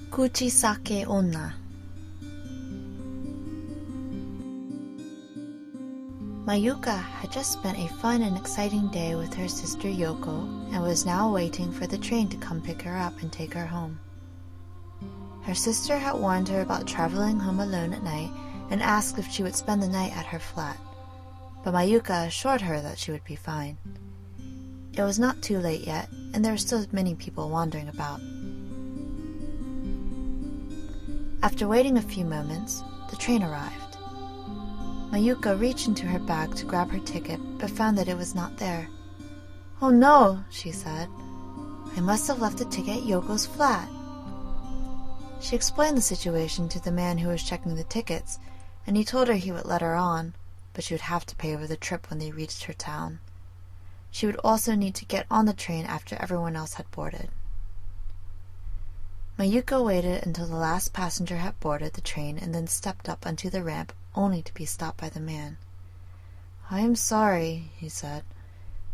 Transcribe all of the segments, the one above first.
Kuchisake Onna. Mayuka had just spent a fun and exciting day with her sister Yoko and was now waiting for the train to come pick her up and take her home. Her sister had warned her about traveling home alone at night and asked if she would spend the night at her flat, but Mayuka assured her that she would be fine. It was not too late yet, and there were still many people wandering about. After waiting a few moments, the train arrived. Mayuka reached into her bag to grab her ticket, but found that it was not there. "Oh no," she said. "I must have left the ticket at Yoko's flat." She explained the situation to the man who was checking the tickets, and he told her he would let her on, but she would have to pay over the trip when they reached her town. She would also need to get on the train after everyone else had boarded. Mayuka waited until the last passenger had boarded the train and then stepped up onto the ramp, only to be stopped by the man. "I am sorry," he said,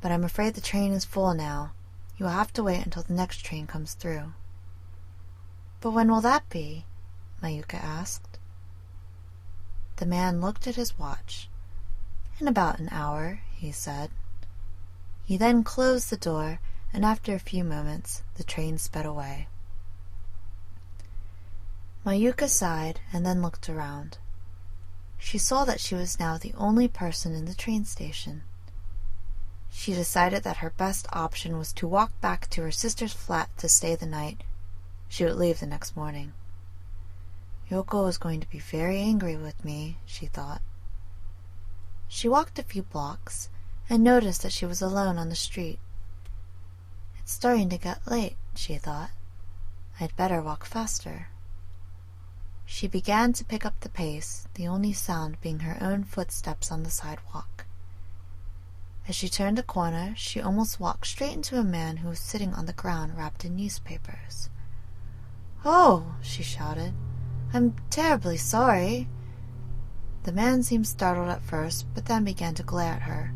"but I'm afraid the train is full now. You will have to wait until the next train comes through." "But when will that be?" Mayuka asked. The man looked at his watch. "In about an hour," he said. He then closed the door, and after a few moments, the train sped away. Mayuka sighed and then looked around. She saw that she was now the only person in the train station. She decided that her best option was to walk back to her sister's flat to stay the night. She would leave the next morning. "Yoko is going to be very angry with me," she thought. She walked a few blocks and noticed that she was alone on the street. "It's starting to get late," she thought. "I'd better walk faster." She began to pick up the pace, the only sound being her own footsteps on the sidewalk. As she turned a corner, she almost walked straight into a man who was sitting on the ground wrapped in newspapers. "Oh!" she shouted. "I'm terribly sorry." The man seemed startled at first, but then began to glare at her.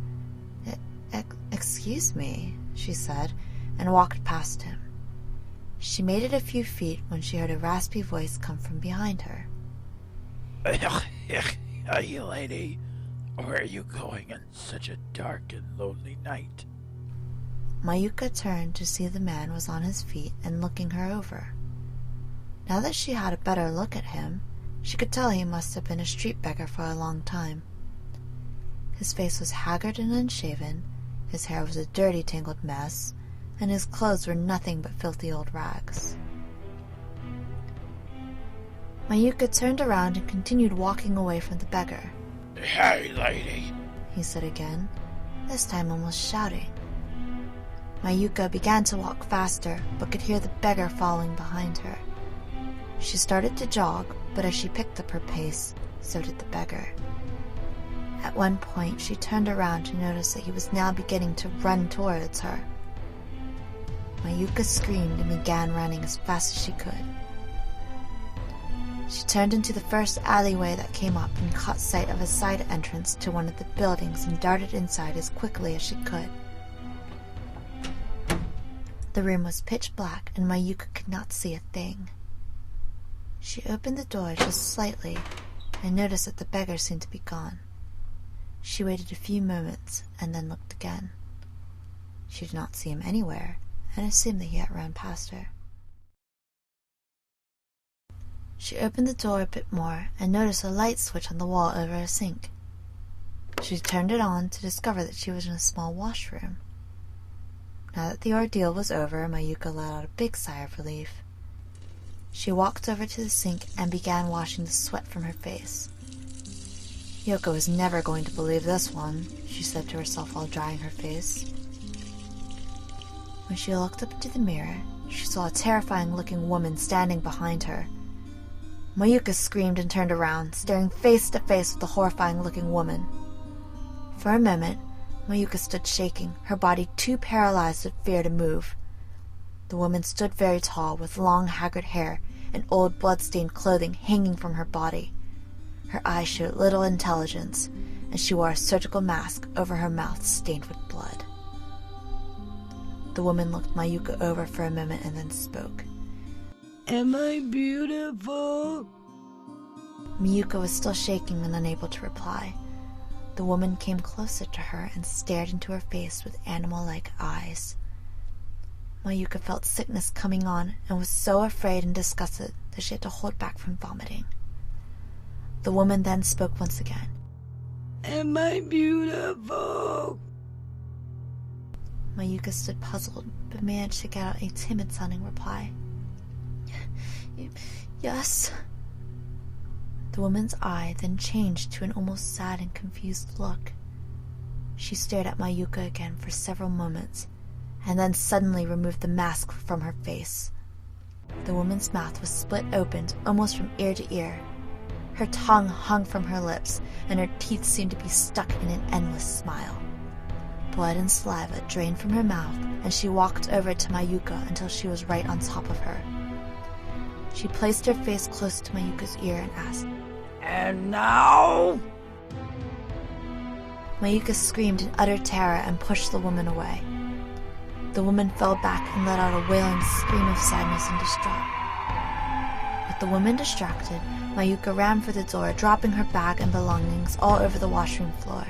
Excuse me," she said, and walked past him. She made it a few feet when she heard a raspy voice come from behind her. "Hey, lady, where are you going on such a dark and lonely night?" Mayuka turned to see the man was on his feet and looking her over. Now that she had a better look at him, she could tell he must have been a street beggar for a long time. His face was haggard and unshaven, his hair was a dirty, tangled mess, and his clothes were nothing but filthy old rags. Mayuka turned around and continued walking away from the beggar. "Hey, lady," he said again, this time almost shouting. Mayuka began to walk faster, but could hear the beggar following behind her. She started to jog, but as she picked up her pace, so did the beggar. At one point, she turned around to notice that he was now beginning to run towards her. Mayuka screamed and began running as fast as she could. She turned into the first alleyway that came up and caught sight of a side entrance to one of the buildings and darted inside as quickly as she could. The room was pitch black and Mayuka could not see a thing. She opened the door just slightly and noticed that the beggar seemed to be gone. She waited a few moments and then looked again. She did not see him anywhere and assumed that he had run past her. She opened the door a bit more and noticed a light switch on the wall over a sink. She turned it on to discover that she was in a small washroom. Now that the ordeal was over, Mayuka let out a big sigh of relief. She walked over to the sink and began washing the sweat from her face. "Yoko is never going to believe this one," she said to herself while drying her face. When she looked up into the mirror, she saw a terrifying-looking woman standing behind her. Mayuka screamed and turned around, staring face to face with the horrifying-looking woman. For a moment, Mayuka stood shaking, her body too paralyzed with fear to move. The woman stood very tall, with long, haggard hair and old blood-stained clothing hanging from her body. Her eyes showed little intelligence, and she wore a surgical mask over her mouth stained with blood. The woman looked Mayuka over for a moment and then spoke. Am I beautiful? Mayuka was still shaking and unable to reply. The woman came closer to her and stared into her face with animal-like eyes. Mayuka felt sickness coming on and was so afraid and disgusted that she had to hold back from vomiting. The woman then spoke once again. Am I beautiful? Mayuka stood puzzled, but managed to get out a timid-sounding reply. Yes. The woman's eye then changed to an almost sad and confused look. She stared at Mayuka again for several moments, and then suddenly removed the mask from her face. The woman's mouth was split open almost from ear to ear. Her tongue hung from her lips, and her teeth seemed to be stuck in an endless smile. Blood and saliva drained from her mouth, and she walked over to Mayuka until she was right on top of her. She placed her face close to Mayuka's ear and asked, And now? Mayuka screamed in utter terror and pushed the woman away. The woman fell back and let out a wailing scream of sadness and distraught. With the woman distracted, Mayuka ran for the door, dropping her bag and belongings all over the washroom floor.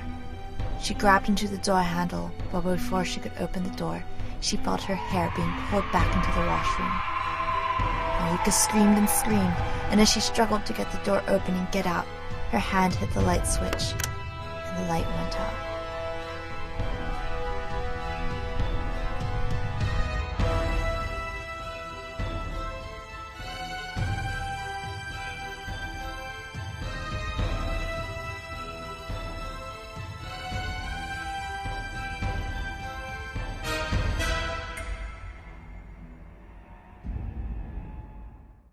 She grabbed into the door handle, but before she could open the door, she felt her hair being pulled back into the washroom. Mayuka screamed and screamed, and as she struggled to get the door open and get out, her hand hit the light switch, and the light went out.